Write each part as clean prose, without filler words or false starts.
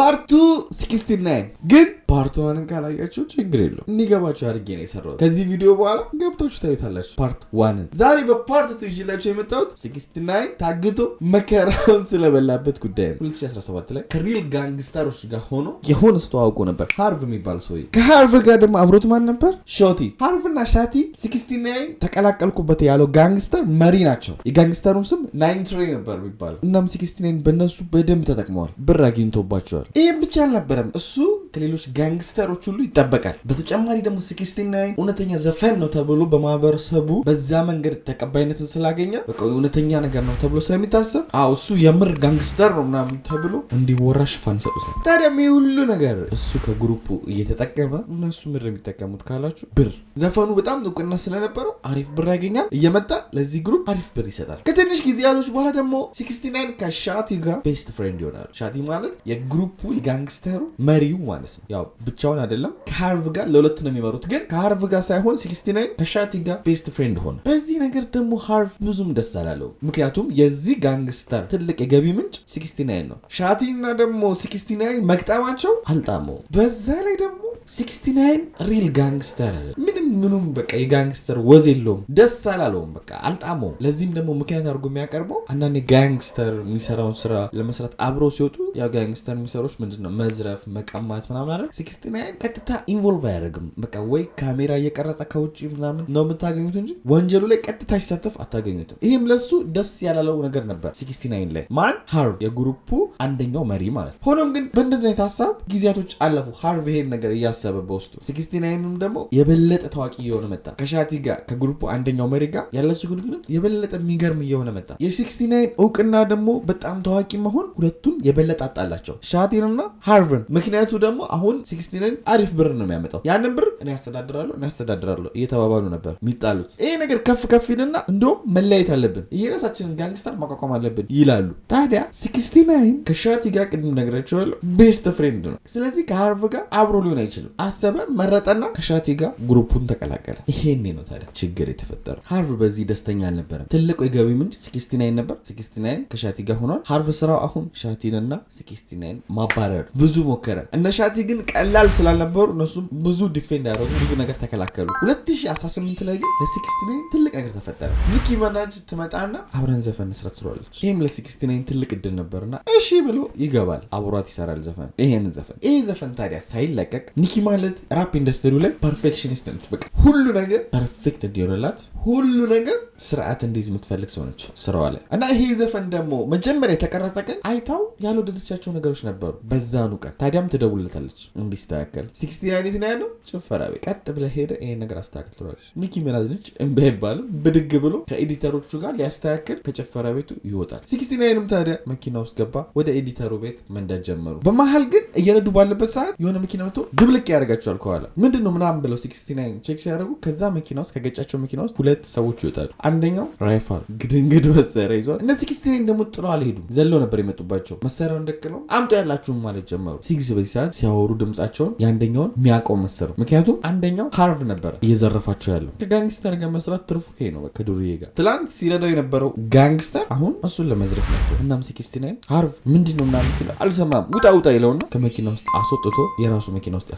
ፓርቱ 69 ግን ፓርቱ 1 ካላያችሁ ችግር የለውም እንዲገባችሁ አድርጌ ነው የሰራሁት። ከዚህ ቪዲዮ በኋላ ገብታችሁ ታዩታላችሁ ፓርት 1። ዛሬ በፓርት 2 ይዤላችሁ የመጣሁት 69 ታግቶ መከራውን ስለበላበት ጉዳይ ነው። 2017 ላይ ከሪል ጋንግስተሮች ጋር ሆኖ የሆነ ሰው ተዋውቆ ነበር፣ ሃርቭ የሚባል ሰው። ከሃርቭ ጋር ደግሞ አብሮት ማን ነበር? ሾቲ። ሃርቭና ሻቲ 69 ተቀላቀልኩበት ያለው ጋንግስተር መሪ ናቸው። የጋንግስተሩም ስም 93 ነበር የሚባለው። እናም 69 በእነሱ በደንብ ተጠቅመዋል፣ ብር አግኝቶባቸዋል። ይህም ብቻ አልነበረም፣ እሱ ከሌሎች ጋንግስተሮች ሁሉ ይጠበቃል። በተጨማሪ ደግሞ 69 እውነተኛ ዘፈን ነው ተብሎ በማህበረሰቡ በዛ መንገድ ተቀባይነትን ስላገኘ በቃ እውነተኛ ነገር ነው ተብሎ ስለሚታሰብ እሱ የምር ጋንግስተር ነው ምናምን ተብሎ እንዲወራ ሽፋን ሰጡታል። ታዲያ ይህ ሁሉ ነገር እሱ ከግሩፑ እየተጠቀመ እነሱ ምር የሚጠቀሙት ካላችሁ ብር፣ ዘፈኑ በጣም እውቅና ስለነበረው አሪፍ ብር ያገኛል። እየመጣ ለዚህ ግሩፕ አሪፍ ብር ይሰጣል። ከትንሽ ጊዜያቶች በኋላ ደግሞ 69 ከሻቲ ጋር ቤስት ፍሬንድ ይሆናል። ሻቲ ማለት የግሩፑ የጋንግስተሩ መሪው ማለት ነው። ያው ብቻውን አይደለም፣ ከሃርቭ ጋር ለሁለት ነው የሚመሩት። ግን ከሃርቭ ጋር ሳይሆን 69 ከሻቲ ጋር ቤስት ፍሬንድ ሆነ። በዚህ ነገር ደግሞ ሃርቭ ብዙም ደስ አላለው። ምክንያቱም የዚህ ጋንግስተር ትልቅ የገቢ ምንጭ 69 ነው። ሻቲ እና ደግሞ 69 መግጠማቸው አልጣመው። በዛ ላይ ደግሞ 69 ሪል ጋንግስተር ምንም በቃ የጋንግስተር ወዝ የለውም፣ ደስ አላለውም፣ በቃ አልጣመውም። ለዚህም ደግሞ ምክንያት አድርጎ የሚያቀርበው አንዳንድ ጋንግስተር የሚሰራውን ስራ ለመስራት አብረው ሲወጡ ያው ጋንግስተር የሚሰሩት ምንድነው መዝረፍ፣ መቀማት ምናምን አይደል። 69 ቀጥታ ኢንቮልቭ አያደርግም። በቃ ወይ ካሜራ እየቀረጸ ከውጭ ምናምን ነው የምታገኙት እንጂ ወንጀሉ ላይ ቀጥታ ሲሳተፍ አታገኙትም። ይሄም ለሱ ደስ ያላለው ነገር ነበር 69 ላይ። ማን? ሃርቭ፣ የግሩፑ አንደኛው መሪ ማለት ነው። ሆኖም ግን በእንደዚህ አይነት ሀሳብ ጊዜያቶች አለፉ። ሃርቭ ይሄን ነገር እያሰበ በውስጡ 69ም ደግሞ የበለጠ ታዋቂ እየሆነ መጣ። ከሻቲ ጋር ከግሩፑ አንደኛው መሪ ጋር ያላቸው ግንኙነት የበለጠ የሚገርም እየሆነ መጣ። የ69 እውቅና ደግሞ በጣም ታዋቂ መሆን ሁለቱን የበለጠ አጣላቸው፣ ሻቲንና ሃርቭን። ምክንያቱ ደግሞ አሁን 69 አሪፍ ብር ነው የሚያመጣው። ያንን ብር እኔ ያስተዳድራለሁ እየተባባሉ ነበር የሚጣሉት። ይሄ ነገር ከፍ ይልና እንደውም መለያየት አለብን፣ የራሳችንን ጋንግስተር ማቋቋም አለብን ይላሉ። ታዲያ 69 ከሻቲ ጋር ቅድም ነግራቸዋለሁ ቤስት ፍሬንድ ነው። ስለዚህ ከሃርቭ ጋር አብሮ ሊሆን አይችልም። አሰበ፣ መረጠና ከሻቲ ጋር ግሩፑን ተቀላቀለ። ይሄኔ ነው ታዲያ ችግር የተፈጠረው። ሃርቭ በዚህ ደስተኛ አልነበረም። ትልቁ የገቢ ምንጭ 69 ነበር። 69 ከሻቲ ጋር ሆኗል። ሃርቭ ስራው አሁን ሻቲንና 69 ማባረር። ብዙ ሞከረ። እነ ሻቲ ግን ቀላል ስላልነበሩ እነሱም ብዙ ዲፌንድ ያደረጉ፣ ብዙ ነገር ተከላከሉ። 2018 ላይ ግን ለ69 ትልቅ ነገር ተፈጠረ። ኒኪ ሚናጅ ትመጣና አብረን ዘፈን እንስራ ትሏለች። ይህም ለ69 ትልቅ እድል ነበርና እሺ ብሎ ይገባል፣ አብሯት ይሰራል ዘፈን። ይሄ ዘፈን ታዲያ ሳይለቀቅ ኒኪ ማለት ራፕ ኢንዱስትሪው ላይ ፐርፌክሽኒስት ነች። በቃ ሁሉ ነገር ፐርፌክት እንዲሆንላት፣ ሁሉ ነገር ስርዓት እንዲይዝ የምትፈልግ ሰው ነች ስራዋ ላይ። እና ይሄ ዘፈን ደግሞ መጀመሪያ የተቀረጸ ቀን አይታው ያልወደደቻቸው ነገሮች ነበሩ በዛኑ ቀን። ታዲያም ትደውልለታለች እንዲስተካከል። 69 ነው ያለው ጭፈራ ቤት ቀጥ ብለህ ሄደ ይሄን ነገር አስተካክል ትላለች። ኒኪ ሚናጅ ነች እምቢ አይባልም። ብድግ ብሎ ከኤዲተሮቹ ጋር ሊያስተካክል ከጭፈራ ቤቱ ይወጣል። 69ም ታዲያ መኪና ውስጥ ገባ። ወደ ኤዲተሩ ቤት መንዳት ጀመሩ። በመሀል ግን እየነዱ ባለበት ሰዓት የሆነ መኪና መጥቶ ድብልቅ ያደርጋቸዋል ከኋላ። ምንድነው ምናምን ብለው 69 ቼክ ሲያደርጉ ከዛ መኪና ውስጥ ከገጫቸው መኪና ውስጥ ሁለት ሰዎች ይወጣሉ። አንደኛው ራይፋል ግድንግድ መሳሪያ ይዟል። እነ 69 ደግሞ ጥለው አልሄዱም፣ ዘለው ነበር የመጡባቸው። መሳሪያውን ደቅነው አምጦ ያላችሁም ማለት ጀመሩ። ሲግስ በዚህ ሰዓት ሲያወሩ ድምጻቸውን የአንደኛውን የሚያውቀው መሰሩ። ምክንያቱም አንደኛው ሃርቭ ነበር እየዘረፋቸው ያለው። ከጋንግስተር ጋር መስራት ትርፉ ይሄ ነው። ከዱርዬ ጋር ትላንት ሲረዳው የነበረው ጋንግስተር አሁን እሱን ለመዝረፍ ነበር። እናም 69 ሃርቭ ምንድነው ምናምን ሲል አልሰማም፣ ውጣ ይለውና ከመኪና ውስጥ አስወጥቶ የራሱ መኪና ውስጥ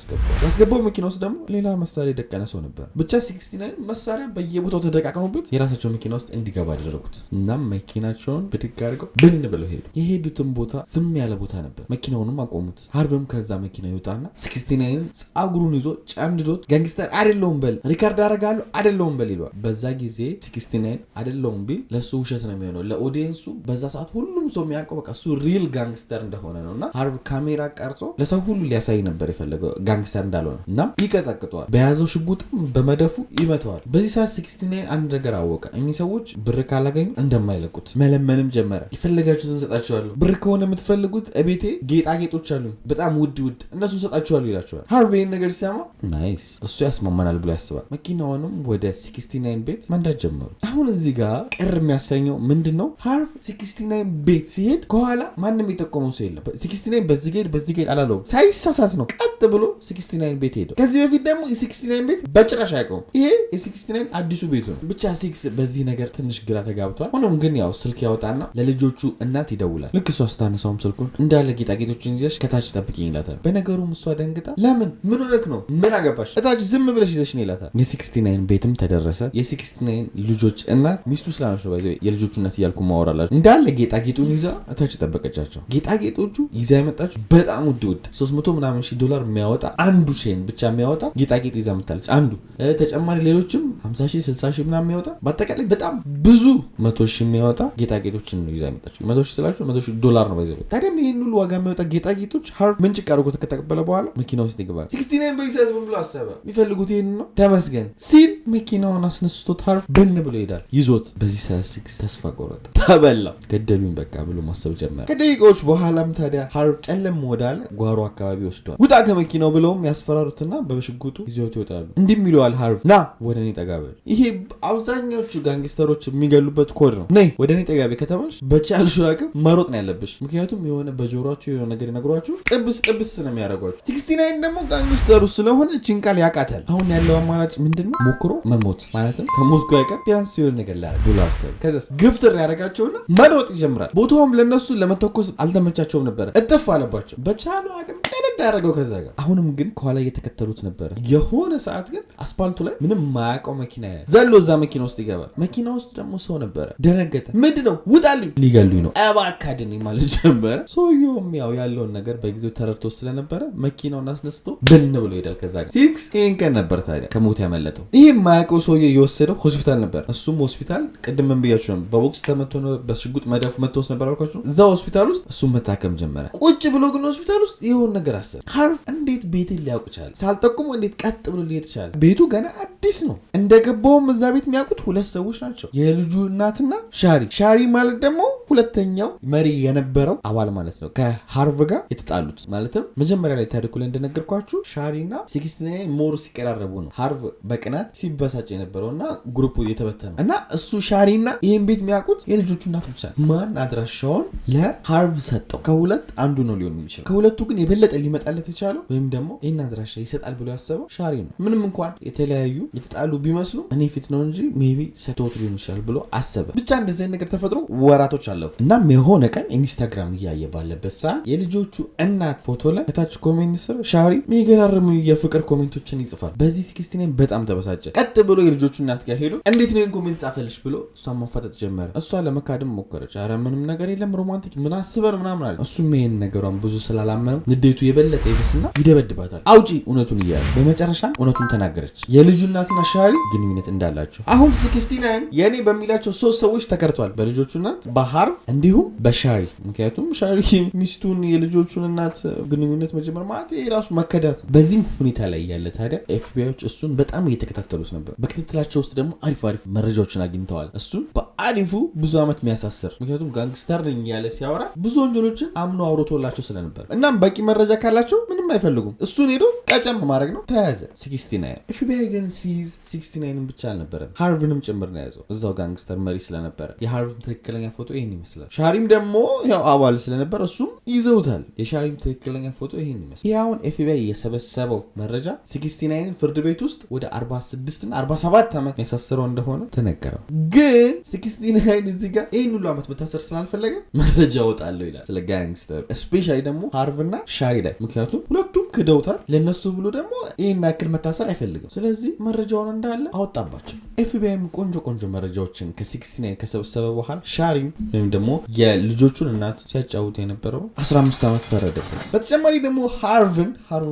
ያስገባው መኪና ውስጥ ደግሞ ሌላ መሳሪያ የደቀነ ሰው ነበር። ብቻ 69 መሳሪያ በየቦታው ተደቃቅመውበት የራሳቸው መኪና ውስጥ እንዲገባ አደረጉት። እናም መኪናቸውን ብድግ አድርገው ብን ብለው ሄዱ። የሄዱትን ቦታ ዝም ያለ ቦታ ነበር። መኪናውንም አቆሙት። ሃርቭም ከዛ መኪና ይወጣና 69 ጸጉሩን ይዞ ጨምድዶት ጋንግስተር አይደለሁም በል፣ ሪካርድ አደርጋለሁ አይደለሁም በል ይሏል። በዛ ጊዜ 69 አይደለሁም ቢል ለሱ ውሸት ነው የሚሆነው። ለኦዲየንሱ በዛ ሰዓት ሁሉም ሰው የሚያውቀው በቃ እሱ ሪል ጋንግስተር እንደሆነ ነውና ሃርቭ ካሜራ ቀርጾ ለሰው ሁሉ ሊያሳይ ነበር የፈለገው ጋንግስተር እንዳልሆነ። እናም ይቀጠቅጠዋል። በያዘው ሽጉጥም በመደፉ ይመተዋል። በዚህ ሰዓት 69 አንድ ነገር አወቀ። እኚህ ሰዎች ብር ካላገኙ እንደማይለቁት መለመንም ጀመረ። የፈለጋችሁትን ሰጣችኋለሁ፣ ብር ከሆነ የምትፈልጉት እቤቴ ጌጣጌጦች አሉ በጣም ውድ እነሱ ሰጣችኋለሁ ይላችኋል። ሃርቭ ይህን ነገር ሲሰማ ናይስ እሱ ያስማማናል ብሎ ያስባል። መኪናውንም ወደ 69 ቤት መንዳት ጀመሩ። አሁን እዚህ ጋር ቅር የሚያሰኘው ምንድን ነው? ሃርቭ 69 ቤት ሲሄድ ከኋላ ማንም የጠቆመው ሰው የለም። 69 በዚህ ጌድ አላለውም። ሳይሳሳት ነው ቀጥ ብሎ 69 ቤት ሄደው። ከዚህ በፊት ደግሞ የ69 ቤት በጭራሽ አያውቀውም። ይሄ የ69 አዲሱ ቤቱ ነው። ብቻ 6 በዚህ ነገር ትንሽ ግራ ተጋብቷል። ሆኖም ግን ያው ስልክ ያወጣና ለልጆቹ እናት ይደውላል። ልክ እሷ ስታነሳውም ስልኩን እንዳለ ጌጣጌጦችን ይዘሽ ከታች ጠብቂኝ ይላታል። በነገሩም እሷ ደንግጣ ለምን ምን ሆነክ ነው ምን አገባሽ እታች ዝም ብለሽ ይዘሽ ነው ይላታል። የ69 ቤትም ተደረሰ። የ69 ልጆች እናት ሚስቱ ስላነሽ ነው የልጆቹ እናት እያልኩ ማወራላችሁ እንዳለ ጌጣጌጡን ይዛ እታች ጠበቀቻቸው። ጌጣጌጦቹ ይዛ የመጣችው በጣም ውድ $300 ምናምን የሚያወጣ አንዱ ሼን ብቻ የሚያወጣ ጌጣጌጥ ይዛ መጣለች። አንዱ ተጨማሪ ሌሎችም 50,000 60,000 ምናምን የሚያወጣ በአጠቃላይ በጣም ብዙ 100,000 የሚያወጣ ጌጣጌጦችን ነው ይዛ የመጣችው። 100,000 ስላችሁ $100,000 ነው ባይዘው። ታዲያ ይሄን ሁሉ ዋጋ የሚያወጣ ጌጣጌጦች ሃርቭ ምንጭ አድርጎ ከተቀበለ በኋላ መኪና ውስጥ ይገባል። 69 በይሳዝ ብሎ አሰበ። የሚፈልጉት ይሄን ነው ተመስገን ሲል መኪናውን አስነስቶት ሃርቭ ብን ብሎ ይሄዳል። ይዞት በዚህ ሰዓት 6 ተስፋ ቆረጠ። ተበላ ገደሉኝ በቃ ብሎ ማሰብ ጀመረ። ከደቂቃዎች በኋላም ታዲያ ሃርቭ ጨለም ወዳለ ጓሮ አካባቢ ወስዷል። ውጣ ከመኪናው ብለውም ያስፈራሩትና በሽጉጡ ይዘውት ይወጣሉ። እንዲህም ይለዋል ሃርቭ ና ወደ እኔ ጠጋ በል። ይሄ አብዛኛዎቹ ጋንግስተሮች የሚገሉበት ኮድ ነው። ነይ ወደ እኔ ጠጋ በል ከተባልሽ በቻልሽው አቅም መሮጥ ነው ያለብሽ። ምክንያቱም የሆነ በጆሮአችሁ የሆነ ነገር ይነግሯችሁ ጥብስ ነው የሚያደርጓችሁ። 69 ደግሞ ጋንግስተሩ ስለሆነ እቺን ቃል ያቃተል። አሁን ያለው አማራጭ ምንድነው? ሞክሮ መሞት ማለትም ከሞት ጋር አይቀር ቢያንስ የሆነ ነገር ላይ ብሎ አሰብ። ከዛስ ግፍትር ያደርጋቸውና መሮጥ ይጀምራል። ቦታውም ለነሱ ለመተኮስ አልተመቻቸውም ነበር። እጥፍ አለባቸው። በቻለው አቅም ቀለድ ያደረገው ከዛ ጋር። አሁንም ግን ከኋላ እየተከተሉት ነበር። የሆነ ሰዓት ግን አስፓልቱ ላይ ምንም ማያውቀው መኪና ያያል። ዘሎ እዛ መኪና ውስጥ ይገባል። መኪና ውስጥ ደግሞ ሰው ነበረ። ደነገጠ። ምንድነው? ውጣልኝ፣ ሊገሉኝ ነው፣ እባክህ አድነኝ ማለት ጀመረ። ሰውየውም ያው ያለውን ነገር በጊዜው ተረድቶ ስለነበረ መኪናውን አስነስቶ ብን ብሎ ሄዳል። ከዛ ጋር 6 ይሄን ቀን ነበር ታዲያ ከሞት ያመለጠው። ይሄ የማያውቀው ሰውዬ የወሰደው ሆስፒታል ነበር። እሱም ሆስፒታል ቅድም ምን ብያችሁ ነው? በቦክስ ተመቶ ነው፣ በሽጉጥ መደፍ መተውስ ነበር አልኳችሁ። እዛ ሆስፒታል ውስጥ እሱም መታከም ጀመረ። ቁጭ ብሎ ግን ሆስፒታል ውስጥ ይሁን ነገር አሰበ። ሃርቭ እንዴት ቤትን ሊያውቅ ቻለ? ሳልጠቁሙ እንዴት ቀጥ ብሎ ሊሄድ ቻለ? ቤቱ ገና አዲስ ነው። እንደገባውም እዛ ቤት የሚያውቁት 2 ሰዎች ናቸው፣ የልጁ እናትና ሻሪ። ሻሪ ማለት ደግሞ ሁለተኛው መሪ የነበረው አባል ማለት ነው። ከሃርቭ ጋር የተጣሉት ማለትም መጀመሪያ ላይ ታሪኩ ላይ እንደነገርኳችሁ ሻሪና 69 ሞር ሲቀራረቡ ነው ሃርቭ በቅናት ሲበሳጭ የነበረውና ግሩፑ የተበተነው እና እሱ ሻሪና ይሄን ቤት የሚያውቁት የልጆቹ እናት ብቻ። ማን አድራሻውን ለሃርቭ ሰጠው? ከሁለት አንዱ ነው ሊሆን የሚችለው። ከሁለቱ ግን የበለጠ ሊመጣለት የቻለው ወይም ደግሞ ይሄን አድራሻ ይሰጣል ብሎ ያሰበው ሻሪ ነው። ምንም እንኳን የተለያዩ የተጣሉ ቢመስሉ እኔ ፊት ነው እንጂ ሜቢ ሰጥቶት ሊሆን ይችላል ብሎ አሰበ። ብቻ እንደዚህ ነገር ተፈጥሮ ወራቶች አለፉ። እናም የሆነ ቀን ኢንስታግራም እያየ ባለበት ሰዓት የልጆቹ እናት ፎቶ ላይ ከታች ኮሜንት ስር ሻሪ የሚገራርሙ የፍቅር ኮሜንቶችን ይጽፋል። በዚህ 69 በጣም ተበሳጨ። ቀጥ ብሎ የልጆቹ እናት ጋር ሄዶ እንዴት ነው ይሄን ኮሜንት ጻፈልሽ ብሎ እሷን ማፋጠጥ ጀመረ። እሷ ለመካድም ሞከረች። ኧረ ምንም ነገር የለም ሮማንቲክ ምን አስበን ምናምን አለ። እሱም ይሄን ነገሯን ብዙ ስላላመነው ንዴቱ የበለጠ ይብስና ይደበድባታል። አውጪ እውነቱን እያለ በመጨረሻም እውነቱን ተናገረች። የልጁ እናትና ሻሪ ግንኙነት እንዳላቸው። አሁን 69 የኔ በሚላቸው 3 ሰዎች ተከርቷል። በልጆቹ እናት፣ በሃርቭ እንዲሁም በሻሪ። ምክንያቱም ሻሪ ሚስቱን የልጆቹን እናት ግንኙነት መጀመር ማለት የራሱ መከዳት። በዚህም ሁኔታ ላይ ያለ ታዲያ ኤፍቢአይዎች እሱን በጣም እየተከታተሉት ነበር። በክትትላቸው ውስጥ ደግሞ አሪፍ መረጃዎችን አግኝተዋል። እሱን በአሪፉ ብዙ ዓመት የሚያሳስር ምክንያቱም ጋንግስተር ነኝ ያለ ሲያወራ ብዙ ወንጀሎችን አምኖ አውርቶላቸው ስለነበር እናም በቂ መረጃ ካላቸው ምንም አይፈልጉም። እሱን ሄዶ ቀጨም ማድረግ ነው። ተያዘ 69። ኤፍቢአይ ግን ሲይዝ 69ን ብቻ አልነበረም ሃርቭንም ጭምር ነው ያዘው። እዛው ጋንግስተር መሪ ስለነበረ የሃርቭ ትክክለኛ ፎቶ ይሄን ይመስላል። ሻሪም ደግሞ ያው አባል ስለነበር እሱም ይዘውታል። የሻሪም ትክክለኛ ፎቶ ይሄን ይመስላል። ይሄ አሁን ኤፍቢአይ የሰበሰበው መረጃ 69ን ፍርድ ቤት ውስጥ ወደ 46 እና 47 ዓመት ያሳሰረው እንደሆነ ተነገረው። ግን 69 እዚህ ጋር ይሄን ሁሉ ዓመት መታሰር ስላልፈለገ መረጃ ወጣለው ይላል ስለ ጋንግስተር ስፔሻሊ ደግሞ ሃርቭ እና ሻሪ ላይ። ምክንያቱም ሁለቱም ክደውታል። ለነሱ ብሎ ደግሞ ይሄን ያክል መታሰር አይፈልግም። ስለዚህ መረጃውን እንዳለ አወጣባቸው። ኤፍቢአይም ቆንጆ መረጃዎችን ከ69 ከሰበሰበ በኋላ ሻሪም ወይም ደግሞ የልጆቹን እናት ሲያጫውት የነበረው 15 ዓመት ፈረደበት። በተጨማሪ ደግሞ ሃርቭ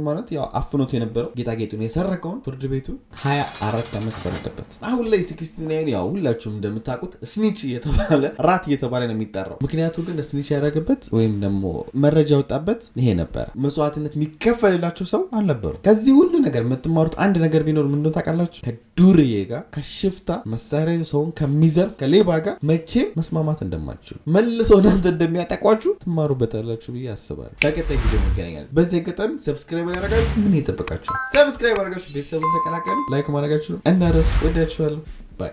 ማለት ያው አፍኖት የነበረው ጌጣጌጡን የሰረቀውን ፍርድ ቤቱ 24 ዓመት ፈረደበት። አሁን ላይ 69 ያው ሁላችሁም እንደምታውቁት ስኒች እየተባለ ራት እየተባለ ነው የሚጠራው። ምክንያቱ ግን ስኒች ያደረገበት ወይም ደግሞ መረጃ ያወጣበት ይሄ ነበር። መስዋዕትነት የሚከፈልላቸው ሰው አልነበሩ። ከዚህ ሁሉ ነገር የምትማሩት አንድ ነገር ቢኖር ምን እንደሆነ ታውቃላችሁ? ከዱርዬ ጋር ከሽፍታ መሳሪያ ሰውን ከሚዘርፍ ከሌባ ጋር መቼም መስማማት እንደማትችሉ መልሰው እናንተ እንደሚያጠቋችሁ ትማሩበታላችሁ ብዬ አስባለሁ። በቀጣይ ቪዲዮ እንገናኛለን። በዚህ አጋጣሚ ሰብስክራይብ ያደረጋችሁ ምን ይጠብቃችሁ? ሰብስክራይብ አድርጋችሁ ቤተሰቡን ተቀላቀሉ። ላይክ ማድረጋችሁ እንዳትረሱ። ወዳችኋለሁ። ባይ